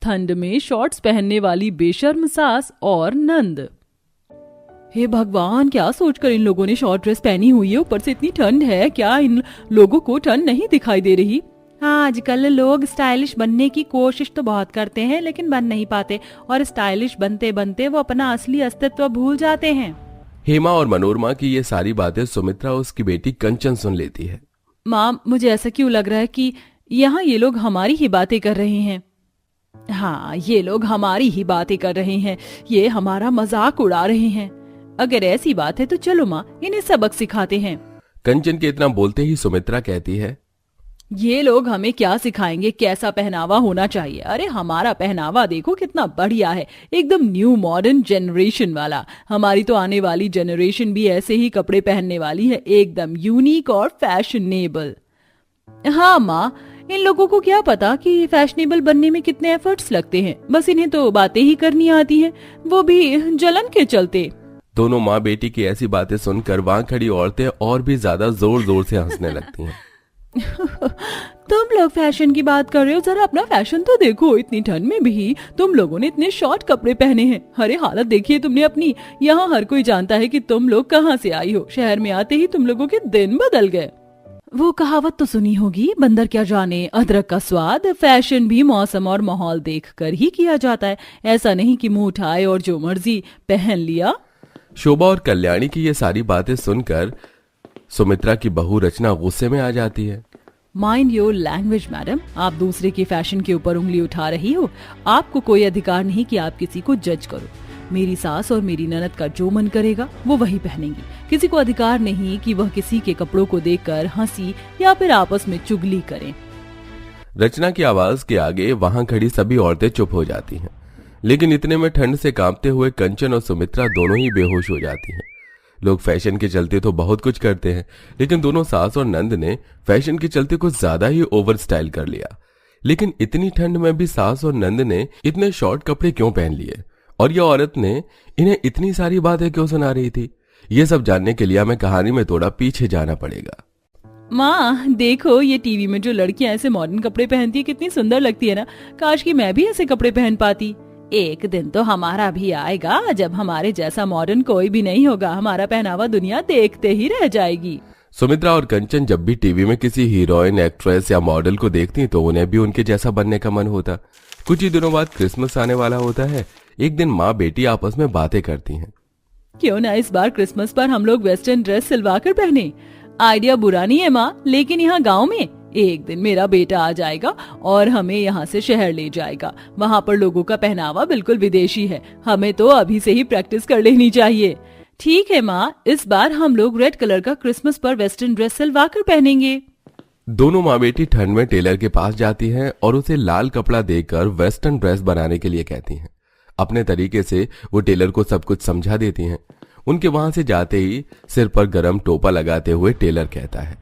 ठंड में शॉर्ट्स पहनने वाली बेशर्म सास और नंद। हे भगवान, क्या सोचकर इन लोगों ने शॉर्ट ड्रेस पहनी हुई है? ऊपर से इतनी ठंड है, क्या इन लोगों को ठंड नहीं दिखाई दे रही? आजकल लोग स्टाइलिश बनने की कोशिश तो बहुत करते हैं लेकिन बन नहीं पाते, और स्टाइलिश बनते बनते वो अपना असली अस्तित्व भूल जाते हैं। हेमा और मनोरमा की ये सारी बातें सुमित्रा उसकी बेटी कंचन सुन लेती है। माँ, मुझे ऐसा क्यों लग रहा है कि यहाँ ये लोग हमारी ही बातें कर रहे हैं। हाँ, ये लोग हमारी ही बातें कर रहे हैं, ये हमारा मजाक उड़ा रहे हैं। अगर ऐसी बात है तो चलो माँ, इन्हें सबक सिखाते हैं। कंचन के इतना बोलते ही सुमित्रा कहती है, ये लोग हमें क्या सिखाएंगे, कैसा पहनावा होना चाहिए? अरे हमारा पहनावा देखो कितना बढ़िया है, एकदम न्यू मॉडर्न जनरेशन वाला। हमारी तो आने वाली जनरेशन भी ऐसे ही कपड़े पहनने वाली है, एकदम यूनिक और फैशनेबल। हाँ माँ, इन लोगों को क्या पता कि फैशनेबल बनने में कितने एफर्ट्स लगते हैं, बस इन्हें तो बातें ही करनी आती हैं, वो भी जलन के चलते। दोनों माँ बेटी की ऐसी बातें सुनकर वहां खड़ी औरतें और भी ज्यादा जोर जोर से हंसने लगती हैं। तुम लोग फैशन की बात कर रहे हो, जरा अपना फैशन तो देखो। इतनी ठंड में भी तुम लोगों ने इतने शॉर्ट कपड़े पहने हैं। अरे हालत देखिए तुमने अपनी। यहाँ हर कोई जानता है कि तुम लोग कहाँ से आई हो। शहर में आते ही तुम लोगों के दिन बदल गए। वो कहावत तो सुनी होगी, बंदर क्या जाने अदरक का स्वाद। फैशन भी मौसम और माहौल देखकर ही किया जाता है, ऐसा नहीं कि मुंह उठाए और जो मर्जी पहन लिया। शोभा और कल्याणी की ये सारी बातें सुनकर सुमित्रा की बहू रचना गुस्से में आ जाती है। माइंड योर लैंग्वेज मैडम, आप दूसरे के फैशन के ऊपर उंगली उठा रही हो। आपको कोई अधिकार नहीं कि आप किसी को जज करो। मेरी सास और मेरी ननद का जो मन करेगा वो वही पहनेंगी। किसी को अधिकार नहीं कि वह किसी के कपड़ों को देखकर हंसी या फिर आपस में चुगली करें। रचना की आवाज के आगे वहां खड़ी सभी औरतें चुप हो जाती हैं, लेकिन इतने में ठंड से कांपते हुए कंचन और सुमित्रा दोनों ही बेहोश हो जाती हैं। लोग फैशन के चलते तो बहुत कुछ करते हैं, लेकिन दोनों सास और नंद ने फैशन के चलते कुछ ज्यादा ही ओवर स्टाइल कर लिया। लेकिन इतनी ठंड में भी सास और नंद ने इतने शॉर्ट कपड़े क्यों पहन लिए, और यह औरत ने इन्हें इतनी सारी बातें क्यों सुना रही थी? ये सब जानने के लिए हमें कहानी में थोड़ा पीछे जाना पड़ेगा। माँ देखो, ये टीवी में जो लड़कियां ऐसे मॉडर्न कपड़े पहनती है कितनी सुंदर लगती है ना। काश कि मैं भी ऐसे कपड़े पहन पाती। एक दिन तो हमारा भी आएगा जब हमारे जैसा मॉडर्न कोई भी नहीं होगा। हमारा पहनावा दुनिया देखते ही रह जाएगी। सुमित्रा और कंचन जब भी टीवी में किसी हीरोइन, एक्ट्रेस या मॉडल को देखती तो उन्हें भी उनके जैसा बनने का मन होता। कुछ ही दिनों बाद क्रिसमस आने वाला होता है। एक दिन माँ बेटी आपस में बातें करती हैं। क्यों ना इस बार क्रिसमस पर हम लोग वेस्टर्न ड्रेस सिलवा कर पहने। आइडिया बुरा नहीं है माँ, लेकिन यहाँ गाँव में एक दिन मेरा बेटा आ जाएगा और हमें यहाँ से शहर ले जाएगा। वहाँ पर लोगों का पहनावा बिल्कुल विदेशी है। हमें तो अभी से ही प्रैक्टिस कर लेनी चाहिए। ठीक है माँ, इस बार हम लोग रेड कलर का क्रिसमस पर वेस्टर्न ड्रेस सिलवा कर पहनेंगे। दोनों माँ बेटी ठंड में टेलर के पास जाती हैं और उसे लाल कपड़ा देकर वेस्टर्न ड्रेस बनाने के लिए कहती हैं। अपने तरीके से वो टेलर को सब कुछ समझा देती हैं। उनके वहां से जाते ही सिर पर गरम टोपा लगाते हुए टेलर कहता है,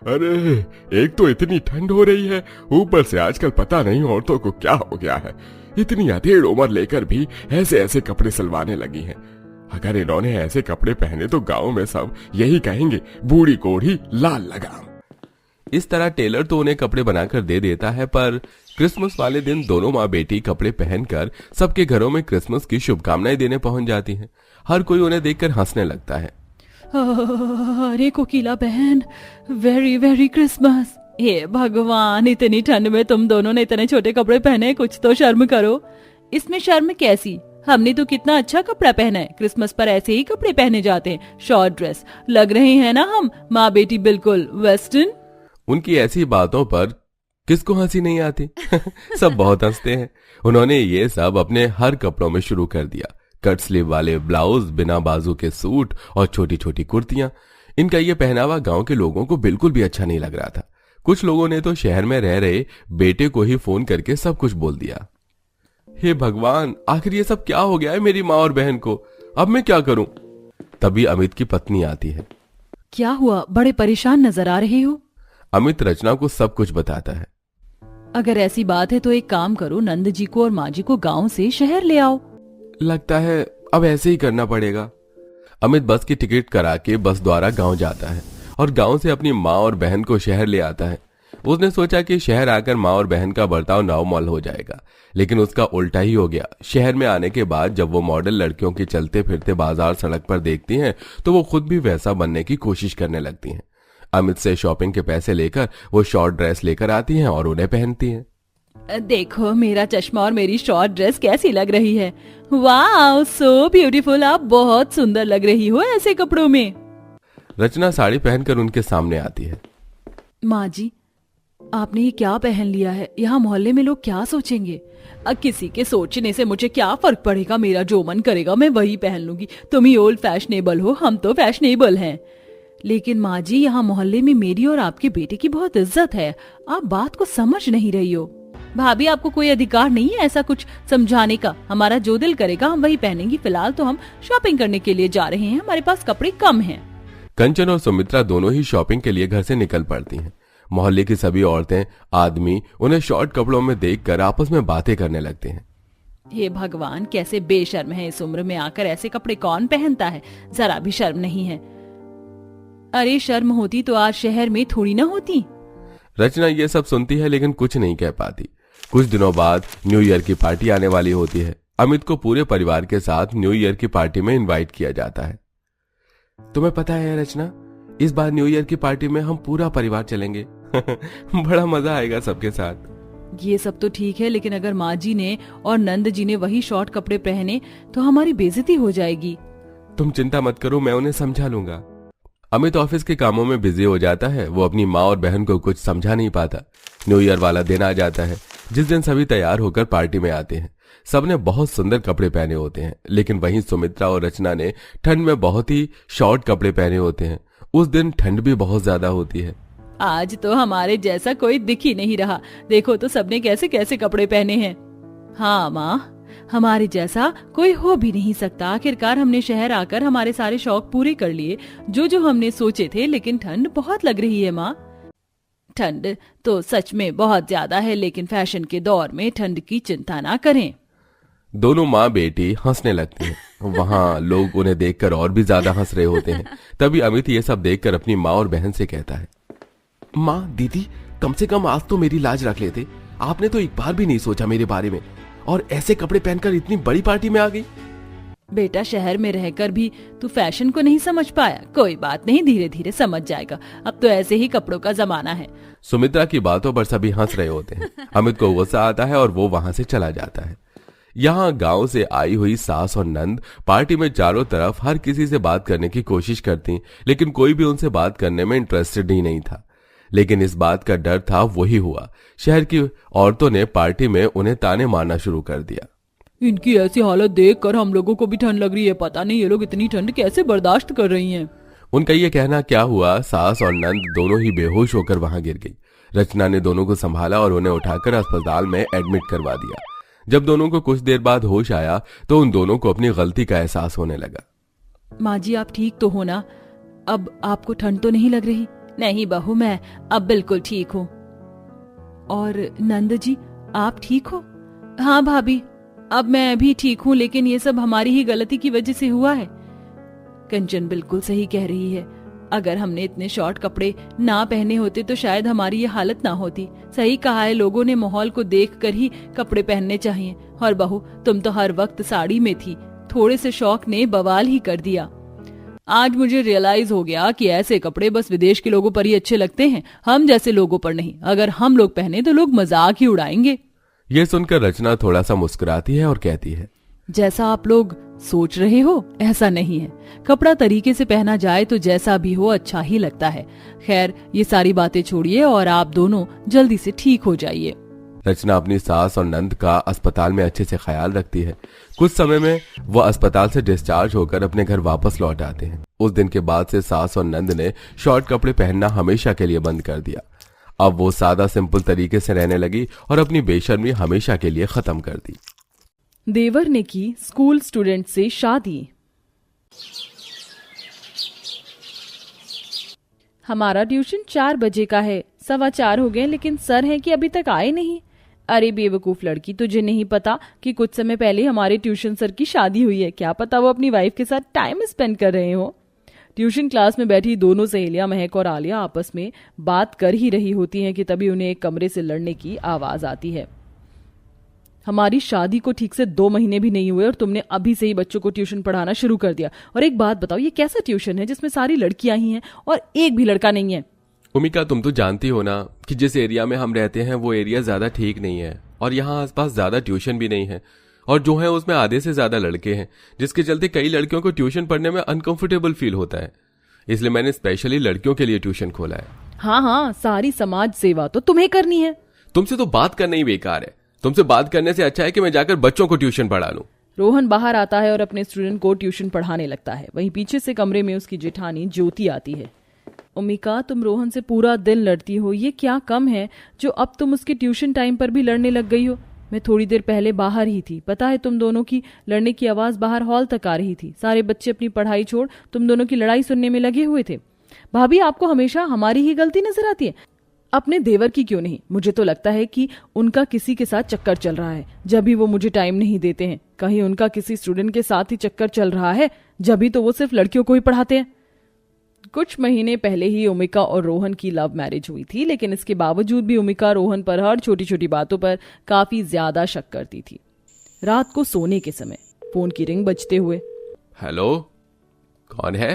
अरे एक तो इतनी ठंड हो रही है, ऊपर से आजकल पता नहीं औरतों को क्या हो गया है। इतनी अधेड़ उम्र लेकर भी ऐसे ऐसे कपड़े सिलवाने लगी हैं। अगर इन्होंने ऐसे कपड़े पहने तो गांव में सब यही कहेंगे, बूढ़ी कोढ़ी लाल लगाम। इस तरह टेलर तो उन्हें कपड़े बनाकर दे देता है, पर क्रिसमस वाले दिन दोनों माँ बेटी कपड़े पहनकर सबके घरों में क्रिसमस की शुभकामनाएं देने पहुंच जाती हैं। हर कोई उन्हें देखकर हंसने लगता है। अरे कोकिला बहन, वेरी वेरी क्रिसमस। हे भगवान, इतनी ठंड में तुम दोनों ने इतने छोटे कपड़े पहने, कुछ तो शर्म करो। इसमें शर्म कैसी? हमने तो कितना अच्छा कपड़ा पहना है। क्रिसमस पर ऐसे ही कपड़े पहने जाते हैं, शॉर्ट ड्रेस। लग रहे हैं ना हम माँ बेटी बिल्कुल वेस्टर्न। उनकी ऐसी बातों पर किसको हंसी नहीं आती? सब बहुत हंसते हैं। उन्होंने ये सब अपने हर कपड़ों में शुरू कर दिया। कट स्लीव वाले ब्लाउज, बिना बाजू के सूट और छोटी छोटी कुर्तियां। इनका ये पहनावा गांव के लोगों को बिल्कुल भी अच्छा नहीं लग रहा था। कुछ लोगों ने तो शहर में रह रहे बेटे को ही फोन करके सब कुछ बोल दिया। हे भगवान, आखिर ये सब क्या हो गया है मेरी माँ और बहन को? अब मैं क्या करूं? तभी अमित की पत्नी आती है। क्या हुआ, बड़े परेशान नजर आ रहे हो? अमित रचना को सब कुछ बताता है। अगर ऐसी बात है तो एक काम करो, नंद जी को और माँ जी को गाँव से शहर ले आओ। लगता है अब ऐसे ही करना पड़ेगा। अमित बस की टिकट करा के बस द्वारा गांव जाता है और गांव से अपनी माँ और बहन को शहर ले आता है। उसने सोचा कि शहर आकर माँ और बहन का बर्ताव नॉर्मल हो जाएगा, लेकिन उसका उल्टा ही हो गया। शहर में आने के बाद जब वो मॉडल लड़कियों की चलते फिरते बाजार सड़क पर देखती हैं तो वो खुद भी वैसा बनने की कोशिश करने लगती हैं। अमित से शॉपिंग के पैसे लेकर वो शॉर्ट ड्रेस लेकर आती हैं और उन्हें पहनती हैं। देखो मेरा चश्मा और मेरी शॉर्ट ड्रेस कैसी लग रही है। वाह, सो ब्यूटीफुल, आप बहुत सुंदर लग रही हो ऐसे कपड़ों में। रचना साड़ी पहनकर उनके सामने आती है। माँ जी, आपने ये क्या पहन लिया है? यहाँ मोहल्ले में लोग क्या सोचेंगे? किसी के सोचने से मुझे क्या फर्क पड़ेगा, मेरा जो मन करेगा मैं वही पहन लूंगी। तुम ही ओल्ड फैशनेबल हो, हम तो फैशनेबल हैं। लेकिन माँ जी, यहाँ मोहल्ले में मेरी और आपके बेटे की बहुत इज्जत है, आप बात को समझ नहीं रही हो। भाभी, आपको कोई अधिकार नहीं है ऐसा कुछ समझाने का। हमारा जो दिल करेगा हम वही पहनेंगी। फिलहाल तो हम शॉपिंग करने के लिए जा रहे हैं, हमारे पास कपड़े कम हैं। कंचन और सुमित्रा दोनों ही शॉपिंग के लिए घर से निकल पड़ती हैं। मोहल्ले की सभी औरतें, आदमी उन्हें शॉर्ट कपड़ों में देखकर आपस में बातें करने लगते हैं। हे भगवान, कैसे बेशर्म है, इस उम्र में आकर ऐसे कपड़े कौन पहनता है? जरा भी शर्म नहीं है। अरे शर्म होती तो आज शहर में थोड़ी ना होती। रचना ये सब सुनती है लेकिन कुछ नहीं कह पाती। कुछ दिनों बाद न्यू ईयर की पार्टी आने वाली होती है। अमित को पूरे परिवार के साथ न्यू ईयर की पार्टी में इनवाइट किया जाता है। तुम्हें पता है रचना, इस बार न्यू ईयर की पार्टी में हम पूरा परिवार चलेंगे। बड़ा मजा आएगा सबके साथ। ये सब तो ठीक है, लेकिन अगर माँ जी ने और नंद जी ने वही शॉर्ट कपड़े पहने तो हमारी बेइज्जती हो जाएगी। तुम चिंता मत करो, मैं उन्हें समझा लूंगा। अमित ऑफिस के कामों में बिजी हो जाता है। वो अपनी माँ और बहन को कुछ समझा नहीं पाता। न्यू ईयर वाला दिन आ जाता है जिस दिन सभी तैयार होकर पार्टी में आते हैं। सबने बहुत सुंदर कपड़े पहने होते हैं, लेकिन वहीं सुमित्रा और रचना ने ठंड में बहुत ही शॉर्ट कपड़े पहने होते हैं। उस दिन ठंड भी बहुत ज्यादा होती है। आज तो हमारे जैसा कोई दिख ही नहीं रहा। देखो तो सबने कैसे कैसे कपड़े पहने हैं। हाँ माँ, हमारे जैसा कोई हो भी नहीं सकता। आखिरकार हमने शहर आकर हमारे सारे शौक पूरे कर लिए जो हमने सोचे थे, लेकिन ठंड बहुत लग रही है माँ। ठंड तो सच में बहुत ज्यादा है, लेकिन फैशन के दौर में ठंड की चिंता ना करें। दोनों माँ बेटी हंसने लगती हैं। वहां लोग उन्हें देखकर और भी ज्यादा हंस रहे होते हैं। तभी अमित ये सब देखकर अपनी माँ और बहन से कहता है, माँ, दीदी, कम से कम आज तो मेरी लाज रख लेते। आपने तो एक बार भी नहीं सोचा मेरे बारे में, और ऐसे कपड़े पहनकर इतनी बड़ी पार्टी में आ गई। बेटा, शहर में रहकर भी तू फैशन को नहीं समझ पाया। कोई बात नहीं, धीरे धीरे समझ जाएगा। अब तो ऐसे ही कपड़ों का जमाना है। सुमित्रा की बातों पर सभी हंस रहे होते हैं। अमित को गुस्सा आता है और वो वहां से चला जाता है। यहाँ गांव से आई हुई सास और नंद पार्टी में चारों तरफ हर किसी से बात करने की कोशिश करती, लेकिन कोई भी उनसे बात करने में इंटरेस्टेड ही नहीं था। लेकिन इस बात का डर था, वही हुआ। शहर की औरतों ने पार्टी में उन्हें ताने मारना शुरू कर दिया। इनकी ऐसी हालत देखकर हम लोगों को भी ठंड लग रही है। पता नहीं ये लोग इतनी ठंड कैसे बर्दाश्त कर रही हैं। उनका ये कहना क्या हुआ, सास और नंद दोनों ही बेहोश होकर वहां गिर गई। रचना ने दोनों को संभाला और उन्हें उठाकर अस्पताल में एडमिट करवा दिया। जब दोनों को कुछ देर बाद होश आया तो उन दोनों को अपनी गलती का एहसास होने लगा। माँ जी, आप ठीक तो हो ना? अब आपको ठंड तो नहीं लग रही? नहीं बहू, मैं अब बिल्कुल ठीक हूँ। और नंद जी, आप ठीक हो? हाँ भाभी, अब मैं भी ठीक हूँ, लेकिन ये सब हमारी ही गलती की वजह से हुआ है। कंचन बिल्कुल सही कह रही है। अगर हमने इतने शॉर्ट कपड़े ना पहने होते तो शायद हमारी ये हालत ना होती। सही कहा है, लोगों ने माहौल को देखकर ही कपड़े पहनने चाहिए। और बहू, तुम तो हर वक्त साड़ी में थी, थोड़े से शौक ने बवाल ही कर दिया। आज मुझे रियलाइज हो गया कि ऐसे कपड़े बस विदेश के लोगों पर ही अच्छे लगते हैं, हम जैसे लोगों पर नहीं। अगर हम लोग पहने तो लोग मजाक ही उड़ाएंगे। ये सुनकर रचना थोड़ा सा मुस्कुराती है और कहती है, जैसा आप लोग सोच रहे हो ऐसा नहीं है। कपड़ा तरीके से पहना जाए तो जैसा भी हो अच्छा ही लगता है। खैर, ये सारी बातें छोड़िए और आप दोनों जल्दी से ठीक हो जाइए। रचना अपनी सास और नंद का अस्पताल में अच्छे से ख्याल रखती है। कुछ समय में वो अस्पताल से डिस्चार्ज होकर अपने घर वापस लौट आते हैं। उस दिन के बाद से सास और नंद ने शॉर्ट कपड़े पहनना हमेशा के लिए बंद कर दिया। अब वो सादा सिंपल तरीके से रहने लगी और अपनी बेशर्मी हमेशा के लिए खत्म कर दी। देवर ने की स्कूल स्टूडेंट से शादी। हमारा ट्यूशन 4 बजे का है, 4:15 हो गए, लेकिन सर हैं कि अभी तक आए नहीं। अरे बेवकूफ लड़की, तुझे नहीं पता कि कुछ समय पहले हमारे ट्यूशन सर की शादी हुई है। क्या पता वो अपनी वाइफ के साथ टाइम स्पेंड कर रहे हो। ट्यूशन क्लास में बैठी दोनों सहेलियां महक और आलिया आपस में बात कर ही रही होती हैं कि तभी उन्हें एक कमरे से लड़ने की आवाज आती है। हमारी शादी को ठीक से 2 महीने भी नहीं हुए और तुमने अभी से ही बच्चों को ट्यूशन पढ़ाना शुरू कर दिया। और एक बात बताओ, ये कैसा ट्यूशन है जिसमें सारी लड़कियां ही हैं और एक भी लड़का नहीं है? उमिका, तुम तो जानती हो ना कि जिस एरिया में हम रहते हैं वो एरिया ज्यादा ठीक नहीं है और यहाँ आसपास ज्यादा ट्यूशन भी नहीं है, और जो है उसमें आधे से ज्यादा लड़के हैं, जिसके चलते कई लड़कियों को ट्यूशन पढ़ने में अनकंफर्टेबल फील होता है। इसलिए मैंने स्पेशली लड़कियों के लिए ट्यूशन खोला है। हाँ, सारी समाज सेवा तो तुम्हें करनी है। तुमसे तो बात करना ही बेकार है। तुमसे बात करने से अच्छा है कि मैं जाकर बच्चों को ट्यूशन पढ़ा लूं। रोहन बाहर आता है और अपने स्टूडेंट को ट्यूशन पढ़ाने लगता है। वहीं पीछे से कमरे में उसकी जेठानी ज्योति आती है। उमिका, तुम रोहन से पूरा दिन लड़ती हो, ये क्या कम है जो अब तुम उसके ट्यूशन टाइम पर भी लड़ने लग गई हो? मैं थोड़ी देर पहले बाहर ही थी, पता है तुम दोनों की लड़ने की आवाज बाहर हॉल तक आ रही थी। सारे बच्चे अपनी पढ़ाई छोड़ तुम दोनों की लड़ाई सुनने में लगे हुए थे। भाभी, आपको हमेशा हमारी ही गलती नजर आती है, अपने देवर की क्यों नहीं? मुझे तो लगता है कि उनका किसी के साथ चक्कर चल रहा है, जब भी वो मुझे टाइम नहीं देते हैं। कहीं उनका किसी स्टूडेंट के साथ ही चक्कर चल रहा है, जब भी तो वो सिर्फ लड़कियों को ही पढ़ाते हैं। कुछ महीने पहले ही उमिका और रोहन की लव मैरिज हुई थी, लेकिन इसके बावजूद भी उमिका रोहन पर हर छोटी छोटी बातों पर काफी ज्यादा शक करती थी। रात को सोने के समय फोन की रिंग बजते हुए, हेलो, कौन है?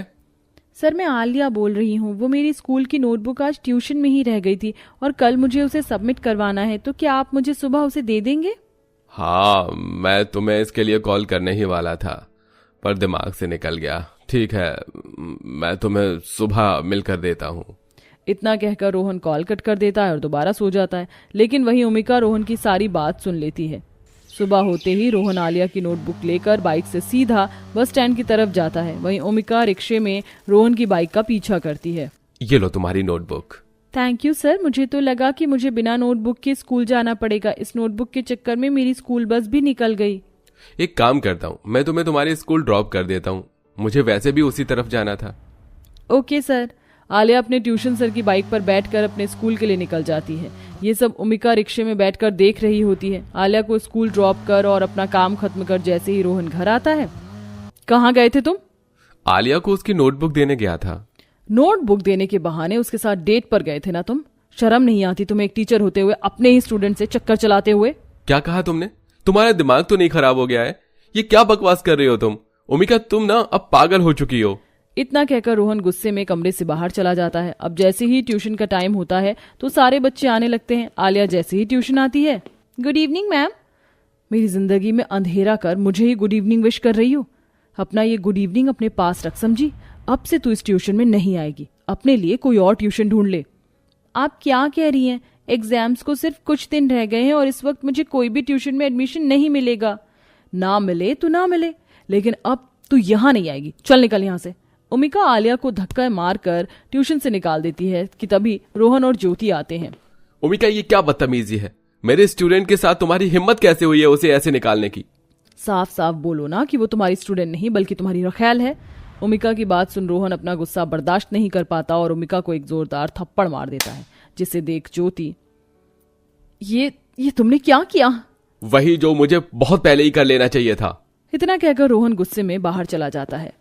सर, मैं आलिया बोल रही हूँ। वो मेरी स्कूल की नोटबुक आज ट्यूशन में ही रह गई थी और कल मुझे उसे सबमिट करवाना है, तो क्या आप मुझे सुबह उसे दे देंगे? हाँ, मैं तुम्हें इसके लिए कॉल करने ही वाला था पर दिमाग से निकल गया। ठीक है, मैं तुम्हें सुबह मिलकर देता हूँ। इतना कहकर रोहन कॉल कट कर देता है और दोबारा सो जाता है। लेकिन वहीं उमिका रोहन की सारी बात सुन लेती है। सुबह होते ही रोहन आलिया की नोटबुक लेकर बाइक से सीधा बस स्टैंड की तरफ जाता है। वहीं उमिका रिक्शे में रोहन की बाइक का पीछा करती है। ये लो तुम्हारी नोटबुक। थैंक यू सर, मुझे तो लगा कि मुझे बिना नोटबुक के स्कूल जाना पड़ेगा। इस नोटबुक के चक्कर में मेरी स्कूल बस भी निकल गई। एक काम करता हूँ, मैं तुम्हें तुम्हारे स्कूल ड्रॉप कर देता हूँ, मुझे वैसे भी उसी तरफ जाना था। Okay sir. आलिया अपने ट्यूशन सर की बाइक पर बैठकर अपने स्कूल के लिए निकल जाती है। ये सब उमिका रिक्शे में बैठकर देख रही होती है। आलिया को स्कूल ड्रॉप कर और अपना काम खत्म कर जैसे ही रोहन घर आता है, कहाँ गए थे तुम? आलिया को उसकी नोटबुक देने गया था। नोटबुक देने के बहाने उसके साथ डेट पर गए थे ना तुम? शर्म नहीं आती तुम्हें एक टीचर होते हुए अपने ही स्टूडेंट से चक्कर चलाते हुए? क्या कहा तुमने? तुम्हारा दिमाग तो नहीं खराब हो गया है? ये क्या बकवास कर रही हो तुम? उमिका, तुम ना अब पागल हो चुकी हो। इतना कहकर रोहन गुस्से में कमरे से बाहर चला जाता है। अब जैसे ही ट्यूशन का टाइम होता है तो सारे बच्चे आने लगते हैं। आलिया जैसे ही ट्यूशन आती है, गुड इवनिंग मैम। मेरी जिंदगी में अंधेरा कर मुझे ही गुड इवनिंग विश कर रही हो? अपना ये गुड इवनिंग अपने पास रख, समझी? अब से तू इस ट्यूशन में नहीं आएगी, अपने लिए कोई और ट्यूशन ढूंढ ले। आप क्या कह रही हैं? एग्जाम्स को सिर्फ कुछ दिन रह गए हैं और इस वक्त मुझे कोई भी ट्यूशन में एडमिशन नहीं मिलेगा। ना मिले तो ना मिले, लेकिन अब तू यहाँ नहीं आएगी, चल निकल यहाँ से। उमिका आलिया को धक्का मारकर ट्यूशन से निकाल देती है कि तभी रोहन और ज्योति आते हैं। उमिका, ये क्या बदतमीजी है? मेरे स्टूडेंट के साथ तुम्हारी हिम्मत कैसे हुई है उसे ऐसे निकालने की? साफ साफ बोलो ना कि वो तुम्हारी स्टूडेंट नहीं बल्कि तुम्हारी रखैल है। उमिका की बात सुन रोहन अपना गुस्सा बर्दाश्त नहीं कर पाता और उमिका को एक जोरदार थप्पड़ मार देता है, जिसे देख ज्योति, ये तुमने क्या किया? वही जो मुझे बहुत पहले ही कर लेना चाहिए था। इतना कहकर रोहन गुस्से में बाहर चला जाता है।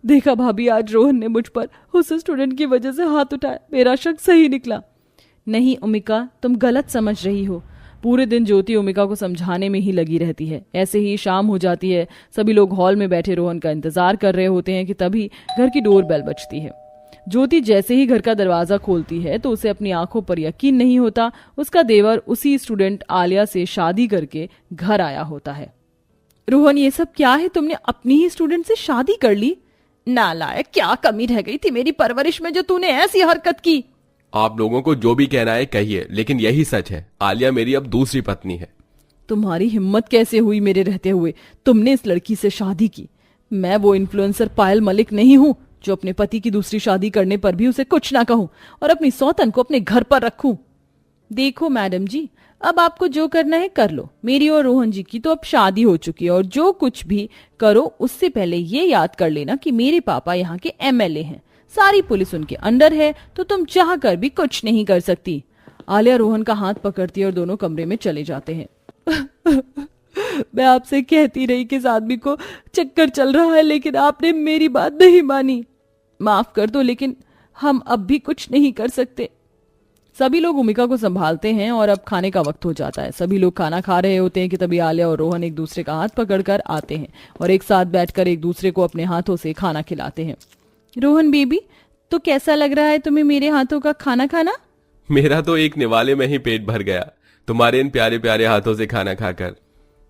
देखा भाभी, आज रोहन ने मुझ पर उस स्टूडेंट की वजह से हाथ उठाया। मेरा शक सही निकला। नहीं उमिका, तुम गलत समझ रही हो। पूरे दिन ज्योति उमिका को समझाने में ही लगी रहती है। ऐसे ही शाम हो जाती है। सभी लोग हॉल में बैठे रोहन का इंतजार कर रहे होते हैं कि तभी घर की डोर बेल बजती है। ज्योति जैसे ही घर का दरवाजा खोलती है तो उसे अपनी आंखों पर यकीन नहीं होता। उसका देवर उसी स्टूडेंट आलिया से शादी करके घर आया होता है। रोहन, ये सब क्या है? तुमने अपनी ही स्टूडेंट से शादी कर ली? नालायक, क्या कमी रह गई थी मेरी परवरिश में जो तूने ऐसी हरकत की? आप लोगों को जो भी कहना है कहिए, लेकिन यही सच है, आलिया मेरी अब दूसरी पत्नी है। तुम्हारी हिम्मत कैसे हुई मेरे रहते हुए तुमने इस लड़की से शादी की? मैं वो इन्फ्लुएंसर पायल मलिक नहीं हूं जो अपने पति की दूसरी शादी करने पर भी उसे कुछ ना कहूं और अपनी सौतन को अपने घर पर रखूं। देखो मैडम जी, अब आपको जो करना है कर लो। मेरी और रोहन जी की तो अब शादी हो चुकी है और जो कुछ भी करो उससे पहले ये याद कर लेना कि मेरे पापा यहाँ के MLA हैं। सारी पुलिस उनके अंडर है, तो तुम चाह कर भी कुछ नहीं कर सकती। आलिया रोहन का हाथ पकड़ती है और दोनों कमरे में चले जाते हैं। मैं आपसे कहती रही कि इस आदमी को चक्कर चल रहा है, लेकिन आपने मेरी बात नहीं मानी। माफ कर दो, लेकिन हम अब भी कुछ नहीं कर सकते। सभी लोग उमिका को संभालते हैं और अब खाने का वक्त हो जाता है। सभी लोग खाना खा रहे होते हैं कि तभी आलिया और रोहन एक दूसरे का हाथ पकड़कर आते हैं और एक साथ बैठकर एक दूसरे को अपने हाथों से खाना खिलाते हैं। रोहन बेबी, तो कैसा लग रहा है तुम्हें मेरे हाथों का खाना खाना? मेरा तो एक निवाले में ही पेट भर गया तुम्हारे इन प्यारे प्यारे हाथों से खाना खाकर।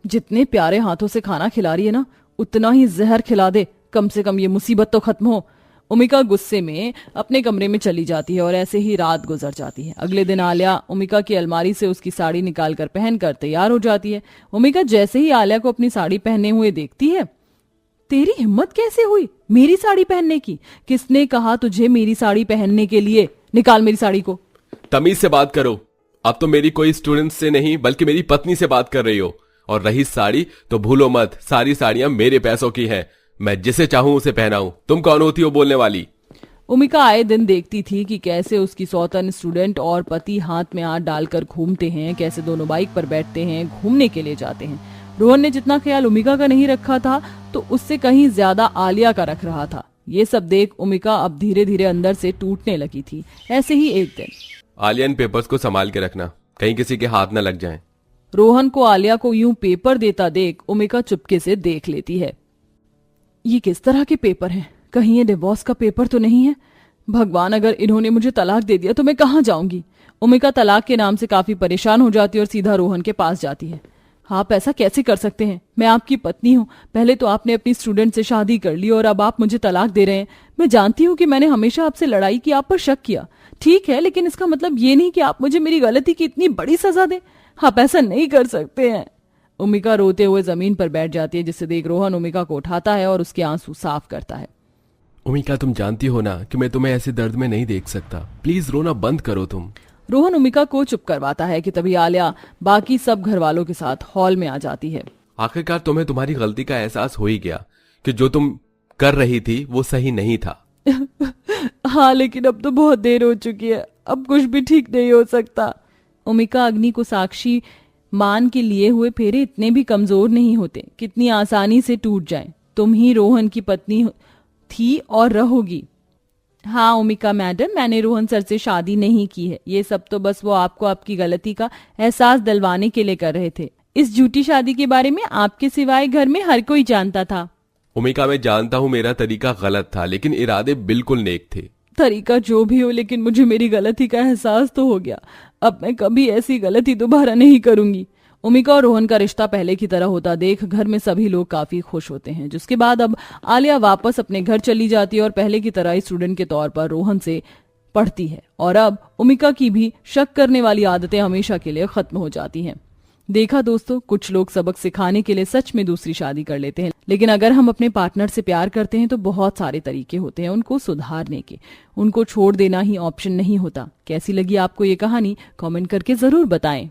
जितने प्यारे हाथों से खाना खिला रही है ना, उतना ही जहर खिला दे, कम से कम ये मुसीबत तो खत्म हो। उमिका गुस्से में अपने कमरे में चली जाती है और ऐसे ही रात गुजर जाती है। अगले दिन आलिया उमिका की अलमारी से उसकी साड़ी निकालकर पहनकर तैयार हो जाती है। उमिका जैसे ही आलिया को अपनी साड़ी पहने हुए देखती है, तेरी हिम्मत कैसे हुई मेरी साड़ी पहनने की? किसने कहा तुझे मेरी साड़ी पहनने के लिए? निकाल मेरी साड़ी को। तमीज से बात करो, अब तो मेरी कोई स्टूडेंट से नहीं बल्कि मेरी पत्नी से बात कर रही हो। और रही साड़ी तो भूलो मत, सारी साड़ियां मेरे पैसों की हैं, मैं जिसे चाहूं उसे पहनाऊं। तुम कौन होती हो बोलने वाली? उमिका आए दिन देखती थी कि कैसे उसकी सौतन स्टूडेंट और पति हाथ में हाथ डालकर घूमते हैं, कैसे दोनों बाइक पर बैठते हैं, घूमने के लिए जाते हैं। रोहन ने जितना ख्याल उमिका का नहीं रखा था, तो उससे कहीं ज्यादा आलिया का रख रहा था। ये सब देख उमिका अब धीरे धीरे अंदर से टूटने लगी थी। ऐसे ही एक दिन, आलिया इन पेपर्स को संभाल के रखना, कहीं किसी के हाथ न लग जाएं। रोहन को आलिया को यूं पेपर देता देख उमिका चुपके से देख लेती है। ये किस तरह के पेपर हैं? कहीं ये डिवोर्स का पेपर तो नहीं है? भगवान, अगर इन्होंने मुझे तलाक दे दिया तो मैं कहाँ जाऊंगी? उमिका तलाक के नाम से काफी परेशान हो जाती है और सीधा रोहन के पास जाती है। आप ऐसा कैसे कर सकते हैं? मैं आपकी पत्नी हूँ। पहले तो आपने अपनी स्टूडेंट से शादी कर ली और अब आप मुझे तलाक दे रहे हैं। मैं जानती हूँ कि मैंने हमेशा आपसे लड़ाई की, आप पर शक किया, ठीक है, लेकिन इसका मतलब ये नहीं कि आप मुझे मेरी गलती की इतनी बड़ी सजा दें। आप ऐसा नहीं कर सकते हैं। उमिका रोते हुए जमीन पर बैठ जाती है, जिससे देख रोहन उमिका को उठाता है और उसके आंसू साफ करता है। उमिका, तुम जानती हो ना कि मैं तुम्हें ऐसे दर्द में नहीं देख सकता, प्लीज रोना बंद करो तुम। रोहन उमिका को चुप करवाता है कि तभी आलिया बाकी सब घर वालों के साथ हॉल में आ जाती है। आखिरकार तुम्हें तुम्हारी गलती का एहसास हो ही गया कि जो तुम कर रही थी वो सही नहीं था। हाँ, लेकिन अब तो बहुत देर हो चुकी है, अब कुछ भी ठीक नहीं हो सकता। उमिका अग्नि को साक्षी मान के लिए हुए फेरे इतने भी कमजोर नहीं होते, कितनी आसानी से टूट जाएं। तुम ही रोहन की पत्नी थी और रहोगी। हाँ उमिका मैडम, मैंने रोहन सर से शादी नहीं की है। ये सब तो बस वो आपको आपकी गलती का एहसास दिलवाने के लिए कर रहे थे। इस झूठी शादी के बारे में आपके सिवाय घर में हर कोई जानता था। उमिका, मैं जानता हूँ मेरा तरीका गलत था, लेकिन इरादे बिल्कुल नेक थे। तरीका जो भी हो, लेकिन मुझे मेरी गलती का एहसास तो हो गया। अब मैं कभी ऐसी गलती दोबारा नहीं करूंगी। उमिका और रोहन का रिश्ता पहले की तरह होता देख घर में सभी लोग काफी खुश होते हैं। जिसके बाद अब आलिया वापस अपने घर चली जाती है और पहले की तरह स्टूडेंट के तौर पर रोहन से पढ़ती है। और अब उमिका की भी शक करने वाली आदतें हमेशा के लिए खत्म हो जाती हैं। देखा दोस्तों, कुछ लोग सबक सिखाने के लिए सच में दूसरी शादी कर लेते हैं, लेकिन अगर हम अपने पार्टनर से प्यार करते हैं तो बहुत सारे तरीके होते हैं उनको सुधारने के। उनको छोड़ देना ही ऑप्शन नहीं होता। कैसी लगी आपको ये कहानी? कमेंट करके जरूर बताएं।